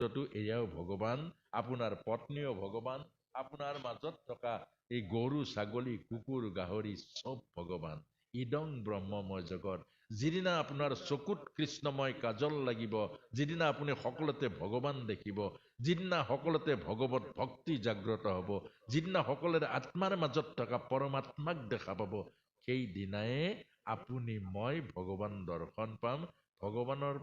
পুত্ৰটো এয়াও ভগৱান, আপোনাৰ পত্নীও ভগৱান, আপোনাৰ মাজত থকা এই গৰু ছাগলী কুকুৰ গাহৰি চব ভগৱান। ইদং ব্ৰহ্মময় জগত। যিদিনা আপোনাৰ চকুত কৃষ্ণময় কাজল লাগিব, যিদিনা আপুনি সকলোতে ভগৱান দেখিব, যিদিনা সকলোতে ভগৱত ভক্তি জাগ্ৰত হ'ব, যিদিনা সকলোৰে আত্মাৰ মাজত থকা পৰমাত্মাক দেখা পাব, সেই দিনাই আপুনি মই ভগৱান দৰ্শন পাম। ভগৱানৰ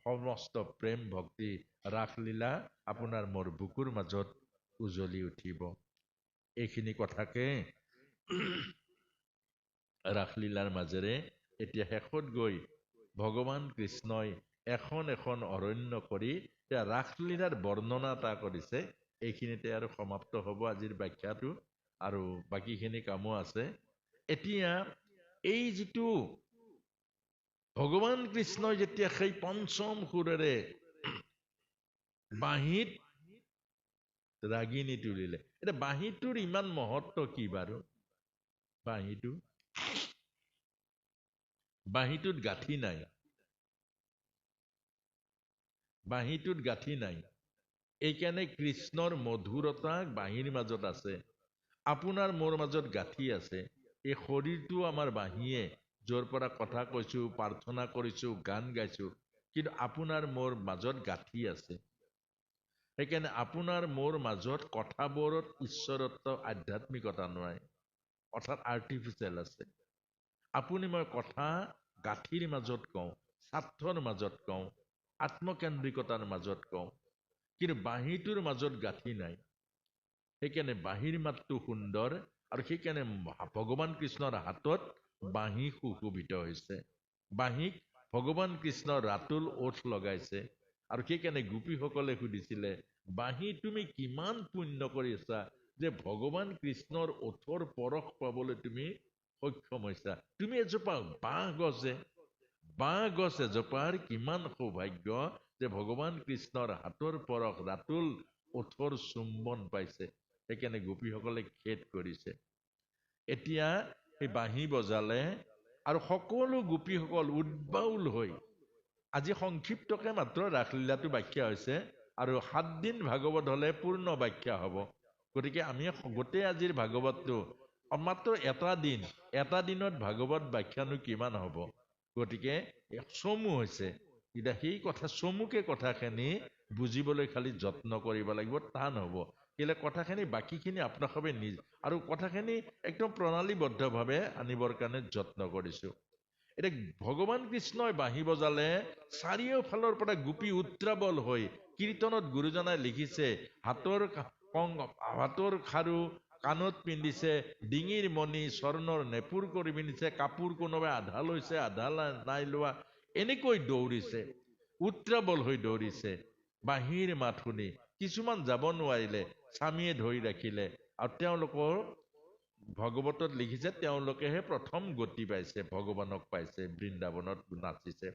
সমস্ত প্ৰেম ভক্তি ৰাসলীলা আপোনাৰ মোৰ বুকুৰ মাজত উজলি উঠিব। এইখিনি কথাকে ৰাসলীলাৰ মাজেৰে এতিয়া শেষত গৈ ভগৱান কৃষ্ণই এখন এখন অৰণ্য কৰি ৰাসলীলাৰ বৰ্ণনা এটা কৰিছে। এইখিনিতে আৰু সমাপ্ত হ'ব আজিৰ ব্যাখ্যাটো, আৰু বাকীখিনি কামো আছে। এতিয়া এই যিটো ভগৱান কৃষ্ণই যেতিয়া সেই পঞ্চম সুৰেৰে বাঁহীত ৰাগিনী তুলিলে, এতিয়া বাঁহীটোৰ ইমান মহত্ব কি বাৰু? বাঁহীটোত গাঁঠি নাই, বাঁহীটোত গাঁঠি নাই। এইকাৰণে কৃষ্ণৰ মধুৰতা বাঁহীৰ মাজত আছে, আপোনাৰ মোৰ মাজত গাঁঠি আছে। এই শৰীৰটো আমাৰ বাঁহীয়ে, য'ৰ পৰা কথা কৈছো, প্ৰাৰ্থনা কৰিছো, গান গাইছো, কিন্তু আপোনাৰ মোৰ মাজত গাঁঠি আছে। সেইকাৰণে আপোনাৰ মোৰ মাজত কথাবোৰত ঈশ্বৰত্ব আধ্যাত্মিকতা নাই, অৰ্থাৎ আৰ্টিফিচিয়েল আছে। আপুনি মই কথা গাঁঠিৰ মাজত কওঁ, স্বাৰ্থৰ মাজত কওঁ, আত্মকেন্দ্ৰিকতাৰ মাজত কওঁ, কিন্তু বাঁহীটোৰ মাজত গাঁঠি নাই। সেইকাৰণে বাঁহীৰ মাতটো সুন্দৰ, আৰু সেইকাৰণে ভগৱান কৃষ্ণৰ হাতত বাঁহী সুশোভিত হৈছে। বাঁহীক ভগৱান কৃষ্ণৰ ৰাতুল ওঠ লগাইছে, আৰু সেইকাৰণে গোপীসকলে সুধিছিলে, বাঁহী তুমি কিমান পুণ্য কৰিছা যে ভগৱান কৃষ্ণৰ ওঠৰ পৰশ পাবলৈ তুমি সক্ষম হৈছা। তুমি এজোপা বাঁহ গছ এজোপাৰ কিমান সৌভাগ্য যে ভগৱান কৃষ্ণৰ হাতৰ পৰশ ৰাতুল ওঠৰ চুম্বন পাইছে। সেইকাৰণে গোপীসকলে খেদ কৰিছে। এতিয়া এই বাঁহী বজালে, আৰু সকলো গোপীসকল উদ্বাউল হৈ, আজি সংক্ষিপ্তকে মাত্ৰ ৰাসলীলাটো ব্যাখ্যা হৈছে, আৰু 7 দিন ভাগৱত হলে পূৰ্ণ ব্যাখ্যা হ'ব। গতিকে আমি গোটেই আজিৰ ভাগৱতটো মাত্ৰ এটা দিনত ভাগৱত ব্যাখ্যানো কিমান হ'ব? গতিকে চমু হৈছে। এতিয়া সেই চমুকে কথাখিনি বুজিবলৈ খালি যত্ন কৰিব লাগিব, টান হ'ব। কেলে কথাখিনি বাকীখিনি আপোনালোকে আৰু কথাখিনি একদম প্ৰণালীবদ্ধভাৱে আনিবৰ কাৰণে যত্ন কৰিছো। এতিয়া ভগৱান কৃষ্ণই বাঁহী বজালে, চাৰিওফালৰ পৰা গোপী উত্ৰাৱল হৈ, কীৰ্তনত গুৰুজনাই লিখিছে, হাতৰ খাৰু কাণত পিন্ধিছে, ডিঙিৰ মণি স্বৰ্ণৰ নেপুৰ কৰি পিন্ধিছে, কাপোৰ কোনোবাই আধা লৈছে আধা নাই লোৱা, এনেকৈ দৌৰিছে, উত্ৰাৱল হৈ দৌৰিছে বাঁহীৰ মাত শুনি। কিছুমান যাব নোৱাৰিলে, স্বামীয়ে ধৰি ৰাখিলে, আৰু তেওঁলোকৰ ভাগৱতত লিখিছে তেওঁলোকেহে প্ৰথম গতি পাইছে, ভগৱানক পাইছে, বৃন্দাবনত নাচিছে।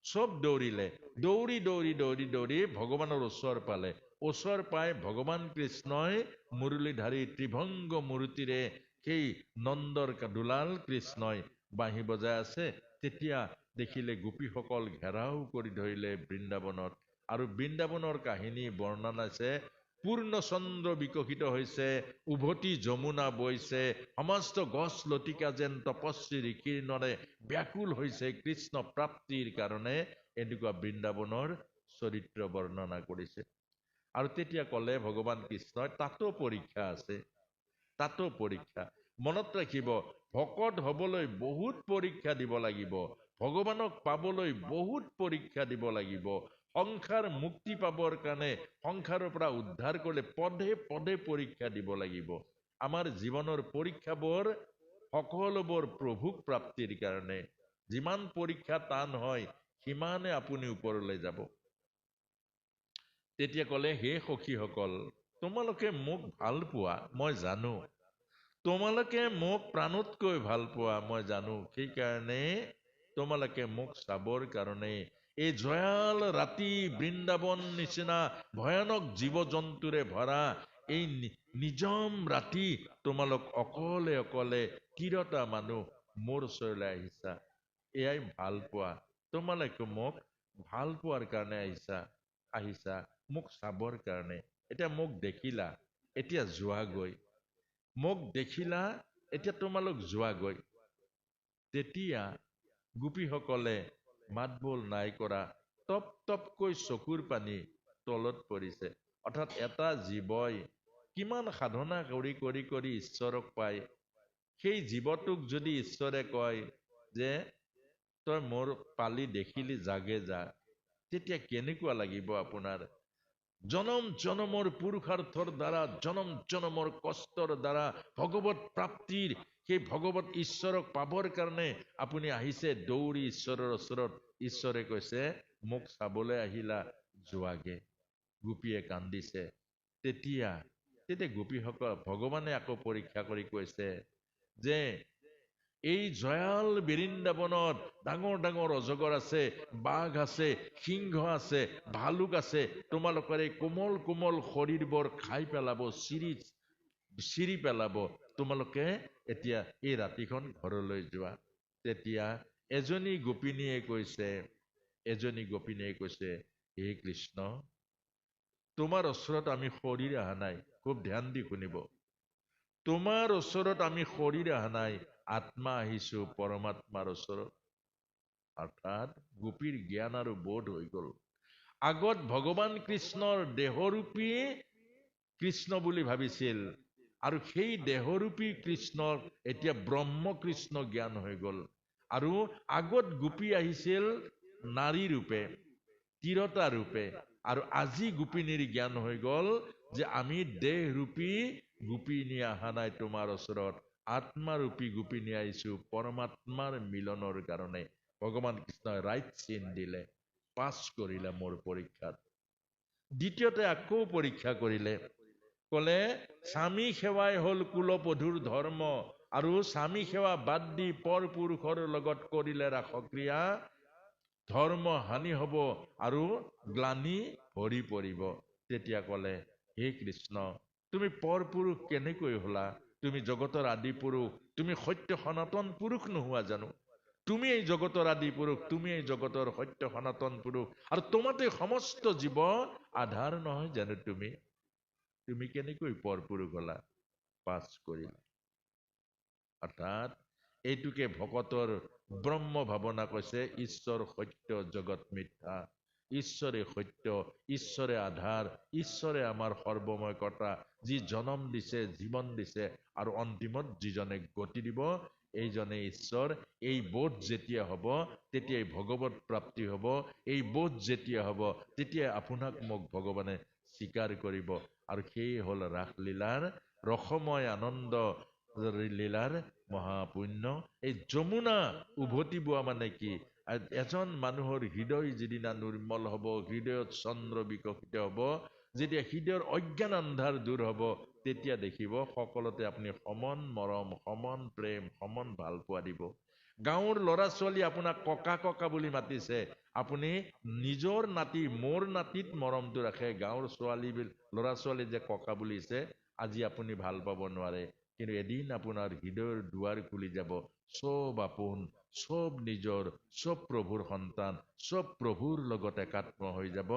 চব দৌৰিলে, দৌৰি দৌৰি দৌৰি দৌৰি ভগৱানৰ ওচৰ পালে। ওচৰ পাই ভগৱান কৃষ্ণই মুৰলীধাৰী ত্ৰিভংগ মূৰ্তিৰে সেই নন্দৰ দুলাল কৃষ্ণই বাঁহী বজাই আছে। তেতিয়া দেখিলে গোপীসকল ঘেৰাও কৰি ধৰিলে বৃন্দাবনত, আৰু বৃন্দাবনৰ কাহিনী বৰ্ণনা আছে। পূৰ্ণচন্দ্ৰ বিকশিত হৈছে, উভতি যমুনা বৈছে, সমস্ত গছ লতিকা যেন তপস্বী ঋষিৰ নৰে ব্যাকুল হৈছে কৃষ্ণ প্ৰাপ্তিৰ কাৰণে। এনেকুৱা বৃন্দাবনৰ চৰিত্ৰ বৰ্ণনা কৰিছে। আৰু তেতিয়া ক'লে ভগৱান কৃষ্ণই, তাতো পৰীক্ষা আছে, তাতো পৰীক্ষা। মনত ৰাখিব, ভকত হবলৈ বহুত পৰীক্ষা দিব লাগিব, ভগৱানক পাবলৈ বহুত পৰীক্ষা দিব লাগিব, সংসাৰ মুক্তি পাবৰ কাৰণে, সংসাৰৰ পৰা উদ্ধাৰ কৰিলে পদে পদে পৰীক্ষা দিব লাগিব। আমাৰ জীৱনৰ পৰীক্ষাবোৰ সকলোবোৰ প্ৰভুক প্ৰাপ্তিৰ কাৰণে। যিমান পৰীক্ষা টান হয়, সিমানে আপুনি ওপৰলৈ যাব। তেতিয়া ক'লে, হে সখীসকল, তোমালোকে মোক ভাল পোৱা মই জানো, তোমালোকে মোক প্ৰাণতকৈ ভাল পোৱা মই জানো। সেইকাৰণে তোমালোকে মোক চাবৰ কাৰণে এই জয়াল ৰাতি বৃন্দাবন নিচিনা ভয়ানক জীৱ জন্তুৰে ভৰা এই নিজম ৰাতি তোমালোক অকলে অকলে তিৰতা মানুহ মোৰ ওচৰলৈ আহিছা। এয়াই ভাল পোৱা, তোমালোকে মোক ভাল পোৱাৰ কাৰণে আহিছা। মোক চাবৰ কাৰণে। এতিয়া মোক দেখিলা, এতিয়া যোৱাগৈ। মোক দেখিলা, এতিয়া তোমালোক যোৱাগৈ। তেতিয়া গোপীসকলে মাত বোল নাই কৰা, টপ টপকৈ চকুৰ পানী তলত পৰিছে। অৰ্থাৎ এটা জীৱই কিমান সাধনা কৰি কৰি কৰি ঈশ্বৰক পায়, সেই জীৱটোক যদি ঈশ্বৰে কয় যে তই মোৰ পালি দেখিলি জাগে যা, তেতিয়া কেনেকুৱা লাগিব আপোনাৰ? জনম জনমৰ পুৰুষাৰ্থৰ দ্বাৰা, জনম জনমৰ কষ্টৰ দ্বাৰা ভগৱত প্ৰাপ্তিৰ, সেই ভগৱত ঈশ্বৰক পাবৰ কাৰণে আপুনি আহিছে দৌৰি ঈশ্বৰৰ ওচৰত। ঈশ্বৰে কৈছে মোক চাবলৈ আহিলা, যোৱাগে। গোপীয়ে কান্দিছে। তেতিয়া গোপীসকল ভগৱানে আকৌ পৰীক্ষা কৰি কৈছে যে এই জয়াল বৃন্দাবনত ডাঙৰ ডাঙৰ অজগৰ আছে, বাঘ আছে, সিংহ আছে, ভালুক আছে। তোমালোকৰ এই কোমল কোমল শৰীৰবোৰ খাই পেলাব, চিৰি পেলাব। তোমালোকে এতিয়া এই ৰাতিখন ঘৰলৈ যোৱা। তেতিয়া এজনী গোপিনীয়ে কৈছে, হে কৃষ্ণ, তোমাৰ ওচৰত আমি শৰীৰ অহা নাই। খুব ধ্যান দি শুনিব। তোমাৰ ওচৰত আমি শৰীৰ অহা নাই, আত্মা আহিছো পৰমাত্মাৰ ওচৰত। অৰ্থাৎ গোপীৰ জ্ঞান আৰু বোধ হৈ গল। আগত ভগৱান কৃষ্ণৰ দেহৰূপী কৃষ্ণ বুলি ভাবিছিল, আৰু সেই দেহৰূপী কৃষ্ণৰ এতিয়া ব্ৰহ্ম কৃষ্ণ জ্ঞান হৈ গল। আৰু আগত গোপী আহিছিল নাৰী ৰূপে, তিৰতা ৰূপে, আৰু আজি গোপিনীৰ জ্ঞান হৈ গল যে আমি দেহৰূপী গোপিনী অহা নাই তোমাৰ ওচৰত, আত্মাৰূপী গোপিনী আহিছো পৰমাত্মাৰ মিলনৰ কাৰণে। ভগৱান কৃষ্ণই ৰাইট চিন দিলে, পাছ কৰিলে মোৰ পৰীক্ষাত। দ্বিতীয়তে আকৌ পৰীক্ষা কৰিলে, কলে স্বামী সেৱাই হল কুলপধুৰ ধৰ্ম, আৰু স্বামী সেৱা বাদ দি পৰ পুৰুষৰ লগত কৰিলে ৰাসক্ৰিয়া, ধৰ্ম হানি হব আৰু গ্লানি ভৰি পৰিব। তেতিয়া কলে, হে কৃষ্ণ, তুমি পৰ পুৰুষ কেনেকৈ হলা? তুমি জগতৰ আদি পুৰুষ, তুমি সত্য সনাতন পুৰুষ নোহোৱা জানো? তুমি এই জগতৰ আদি পুৰুষ, তুমি এই জগতৰ সত্য সনাতন পুৰুষ, আৰু তোমাতে সমস্ত জীৱ আধাৰ নহয় জানো? তুমি কেনেকৈ পৰ পুৰুষ হলা? পাছ কৰিলা। অৰ্থাৎ এইটোকে ভকতৰ ব্ৰহ্ম ভাৱনা কৈছে, ঈশ্বৰ সত্য জগত মিথ্যা। ঈশ্বৰে সত্য, ঈশ্বৰে আধাৰ, ঈশ্বৰে আমাৰ সৰ্বময় কৰ্তা, যি জনম দিছে, জীৱন দিছে, আৰু অন্তিমত যিজনে গতি দিব, এইজনে ঈশ্বৰ। এই বোধ যেতিয়া হব, তেতিয়াই ভগৱত প্ৰাপ্তি হব। এই বোধ যেতিয়া হব, তেতিয়াই আপোনাক মোক ভগৱানে স্বীকাৰ কৰিব। আৰু সেই হল ৰাসলীলাৰ ৰসময় আনন্দ লীলাৰ মহাপুণ্য। এই যমুনা উভতি বোৱা মানে কি? এজন মানুহৰ হৃদয় যিদিনা নিৰ্মল হব, হৃদয়ত চন্দ্ৰ বিকশিত হব, যেতিয়া হৃদয়ৰ অজ্ঞান আন্ধাৰ দূৰ হব, তেতিয়া দেখিব সকলোতে আপুনি সমান মৰম, সমান প্ৰেম, সমান ভাল পোৱা দিব। গাঁৱৰ ল'ৰা ছোৱালী আপোনাক ককা ককা বুলি মাতিছে, আপুনি নিজৰ নাতি, মোৰ নাতিত মৰমটো ৰাখে। গাঁৱৰ ল'ৰা ছোৱালী যে ককা বুলিছে, আজি আপুনি ভাল পাব নোৱাৰে, কিন্তু এদিন আপোনাৰ হৃদয়ৰ দুৱাৰ খুলি যাব। চব আপোন, চব নিজৰ, চব প্ৰভুৰ সন্তান, চব প্ৰভুৰ লগত একাত্ম হৈ যাব।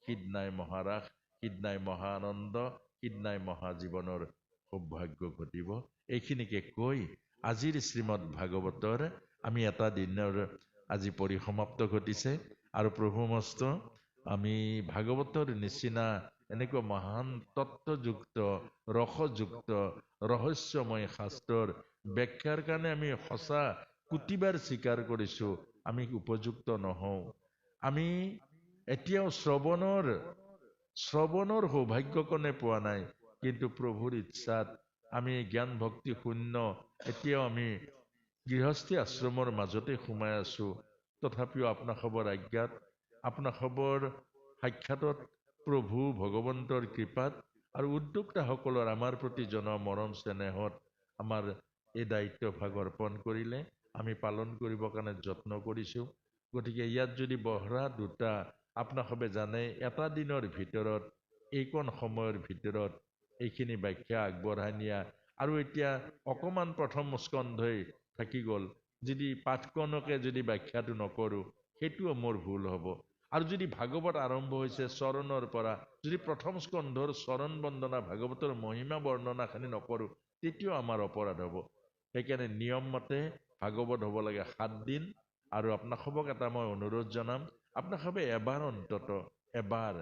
সিদিনাই মহাৰাস, সিদিনাই মহা আনন্দ, সিদিনাই মহাজীৱনৰ সৌভাগ্য ঘটিব। এইখিনিকে কৈ আজিৰ শ্ৰীমদ ভাগৱতৰ আমি এটা দিনৰ আজি পৰিসমাপ্ত ঘটিছে। আৰু প্ৰভুমস্ত আমি ভাগৱতৰ নিচিনা এনেকুৱা মহান তত্ত্বযুক্ত, ৰসযুক্ত, ৰহস্যময় শাস্ত্ৰৰ ব্যাখ্যাৰ কাৰণে আমি সঁচা কোটিবাৰ স্বীকাৰ কৰিছো আমি উপযুক্ত নহওঁ। আমি এতিয়াও শ্ৰৱণৰ সৌভাগ্যকণে পোৱা নাই, কিন্তু প্ৰভুৰ ইচ্ছাত আমি জ্ঞান ভক্তি শূন্য, এতিয়াও আমি গৃহস্থী আশ্ৰমৰ মাজতে সোমাই আছো। তথাপিও আপোনাসৱৰ আজ্ঞাত, আপোনাসৱৰ সাক্ষাতত, প্ৰভু ভগৱন্তৰ কৃপাত আৰু উদ্যোক্তাসকলৰ আমাৰ প্ৰতি জনোৱা মৰম চেনেহত আমাৰ এই দায়িত্বভাগ অৰ্পণ কৰিলে আমি পালন কৰিবৰ কাৰণে যত্ন কৰিছো। গতিকে ইয়াত যদি বহৰা দুটা আপোনাসৱে জানে, এটা দিনৰ ভিতৰত, এইকণ সময়ৰ ভিতৰত এইখিনি ব্যাখ্যা আগবঢ়াই নিয়া, আৰু এতিয়া অকণমান প্ৰথম স্কন্ধই থাকি গ'ল, যদি পাঠকণকে যদি ব্যাখ্যাটো নকৰোঁ, সেইটোও মোৰ ভুল হ'ব। আৰু যদি ভাগৱত আৰম্ভ হৈছে চৰণৰ পৰা, যদি প্ৰথম স্কন্ধৰ চৰণ বন্দনা ভাগৱতৰ মহিমা বৰ্ণনাখিনি নকৰোঁ, তেতিয়াও আমাৰ অপৰাধ হ'ব। সেইকাৰণে নিয়ম মতে ভাগৱত হ'ব লাগে 7 দিন। আৰু আপোনাসবক এটা মই অনুৰোধ জনাম, আপোনাসবে এবাৰ অন্তত এবাৰ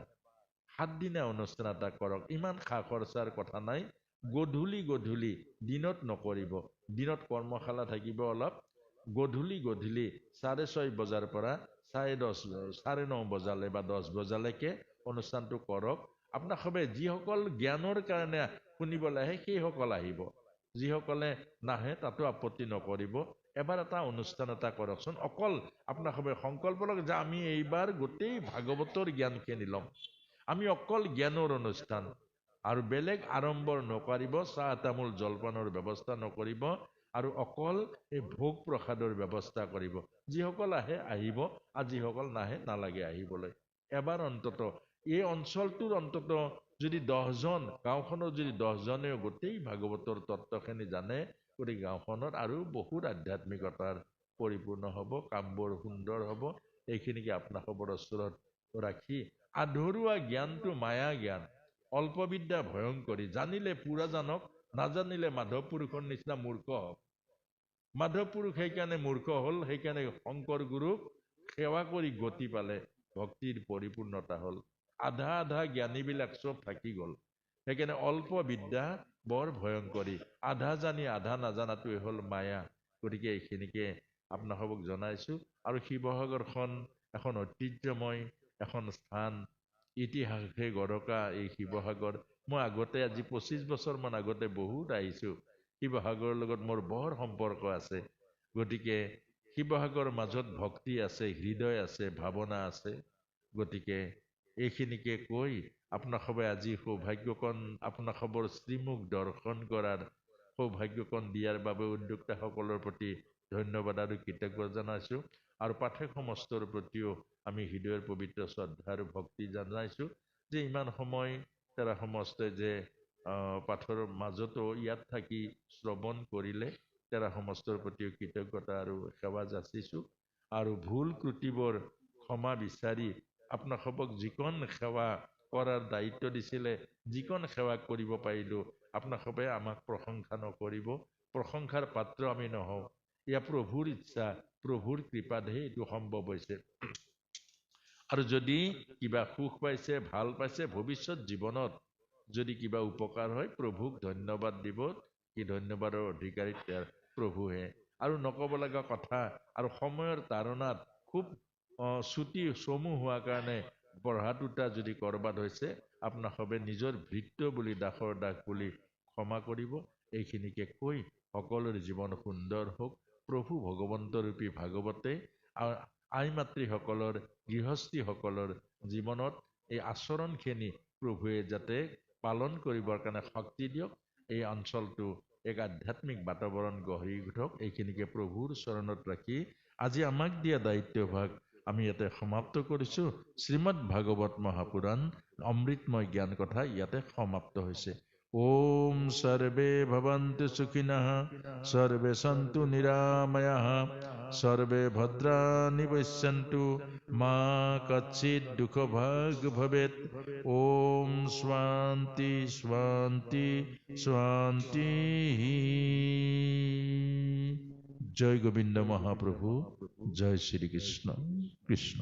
7 দিনা অনুষ্ঠান এটা কৰক। ইমান খা খৰচাৰ কথা নাই। গধূলি গধূলি, দিনত নকৰিব। দিনত কৰ্মশালা থাকিব অলপ। গধূলি 6:30 বজাৰ পৰা 9:30 বজালৈ বা 10 বজালৈকে অনুষ্ঠানটো কৰক। আপোনাসবে যিসকল জ্ঞানৰ কাৰণে শুনিবলৈ আহে সেইসকল আহিব, যিসকলে নাহে তাতো আপত্তি নকৰিব। এবাৰ এটা অনুষ্ঠান এটা কৰকচোন। অকল আপোনাসবে সংকল্প লওক যে আমি এইবাৰ গোটেই ভাগৱতৰ জ্ঞানখিনি ল'ম। আমি অকল জ্ঞানৰ অনুষ্ঠান, আৰু বেলেগ আড়ম্বৰ নকৰিব। চাহ তামোল জলপানৰ ব্যৱস্থা নকৰিব, আৰু অকল এই ভোগ প্ৰসাদৰ ব্যৱস্থা কৰিব। যিসকল আহে আহিব, আৰু যিসকল নাহে নালাগে আহিবলৈ। এবাৰ অন্তত এই অঞ্চলটোৰ অন্তত যদি 10 জন, গাঁওখনৰ যদি 10 জনেও গোটেই ভাগৱতৰ তত্ত্বখিনি জানে, গতিকে গাঁওখনত আৰু বহুত আধ্যাত্মিকতাৰ পৰিপূৰ্ণ হ'ব, কামবোৰ সুন্দৰ হ'ব। এইখিনিকে আপোনাসবৰ ওচৰত ৰাখি, আধৰুৱা জ্ঞানটো মায়া জ্ঞান, অল্পবিদ্যা ভয়ংকৰী। জানিলে পুৰা জানক, নাজানিলে মাধৱ পুৰুষৰ নিচিনা মূৰ্খ হওক। মাধৱ পুৰুষ সেইকাৰণে মূৰ্খ হ'ল, সেইকাৰণে শংকৰ গুৰুক সেৱা কৰি গতি পালে, ভক্তিৰ পৰিপূৰ্ণতা হ'ল। আধা আধা জ্ঞানীবিলাক চব থাকি গ'ল। সেইকাৰণে অল্প বিদ্যা বৰ ভয়ংকৰী। আধা জানি আধা নাজানাটোৱে হ'ল মায়া। গতিকে এইখিনিকে আপোনাসবক জনাইছোঁ। আৰু শিৱসাগৰখন এখন ঐতিহ্যময় এখন স্থান, ইতিহাসে গৰকা এই শিৱসাগৰ। মই আগতে আজি 25 বছৰমান আগতে বহুত আহিছোঁ। শিৱসাগৰৰ লগত মোৰ বৰ সম্পৰ্ক আছে। গতিকে শিৱসাগৰৰ মাজত ভক্তি আছে, হৃদয় আছে, ভাৱনা আছে। গতিকে এইখিনিকে কৈ আপোনাসবে আজি সৌভাগ্যকণ, আপোনাসবৰ শ্ৰীমুখ দৰ্শন কৰাৰ সৌভাগ্যকণ দিয়াৰ বাবে উদ্যোক্তাসকলৰ প্ৰতি ধন্যবাদ আৰু কৃতজ্ঞতা জনাইছোঁ। আৰু পাঠক সমষ্টৰ প্ৰতিও আমি হৃদয়ৰ পবিত্ৰ শ্ৰদ্ধা আৰু ভক্তি জনাইছোঁ যে ইমান সময় তাৰা সমষ্টে যে পাঠৰ মাজতো ইয়াত থাকি শ্ৰৱণ কৰিলে, তাৰা সমষ্টৰ প্ৰতিও কৃতজ্ঞতা আৰু সেৱা যাচিছোঁ। আৰু ভুল ত্ৰুটিবোৰ ক্ষমা বিচাৰি আপোনাসবক যিকণ সেৱা কৰাৰ দায়িত্ব দিছিলে, যিকণ সেৱা কৰিব পাৰিলোঁ, আপোনাসবে আমাক প্ৰশংসা নকৰিব। প্ৰশংসাৰ পাত্ৰ আমি নহওঁ। এয়া প্ৰভুৰ ইচ্ছা, প্ৰভুৰ কৃপাতহে এইটো সম্ভৱ হৈছে। আৰু যদি কিবা সুখ পাইছে, ভাল পাইছে, ভৱিষ্যত জীৱনত যদি কিবা উপকাৰ হয়, প্ৰভুক ধন্যবাদ দিব। কি ধন্যবাদৰ অধিকাৰী প্ৰভুহে। আৰু নকব লগা কথা, আৰু সময়ৰ তাৰণাত খুব ছুটি চমু হোৱাৰ কাৰণে পঢ়াটোটা যদি কৰবাত হৈছে, আপোনাসবে নিজৰ ভৃত্য বুলি দাসৰ দাস বুলি ক্ষমা কৰিব। এইখিনিকে কৈ সকলোৰে জীৱন সুন্দৰ হওক। প্ৰভু ভগৱন্তৰূপী ভাগৱতে আই মাতৃসকলৰ, গৃহস্থীসকলৰ জীৱনত এই আচৰণখিনি প্ৰভুৱে যাতে পালন কৰিবৰ কাৰণে শক্তি দিয়ক। এই অঞ্চলটো এক আধ্যাত্মিক বাতাবৰণ গঢ়ি উঠক। এইখিনিকে প্ৰভুৰ চৰণত ৰাখি আজি আমাক দিয়া দায়িত্বভাগ আমি ইয়াতে সমাপ্ত কৰিছোঁ। শ্ৰীমদ ভাগৱত মহাপুৰাণ অমৃতময় জ্ঞান কথা ইয়াতে সমাপ্ত হৈছে। ওম সৰ্বে ভৱন্তু সুখিনঃ, সৰ্বে সন্তু নিৰাময়াঃ, সৰ্বে ভদ্ৰাণি পশ্যন্তু, মা কচ্চিৎ দুঃখভাগ ভবেৎ। ওম শান্তি শান্তি শান্তি। জয় গোবিন্দ মহাপ্রভু, জয় শ্রীকৃষ্ণ কৃষ্ণ।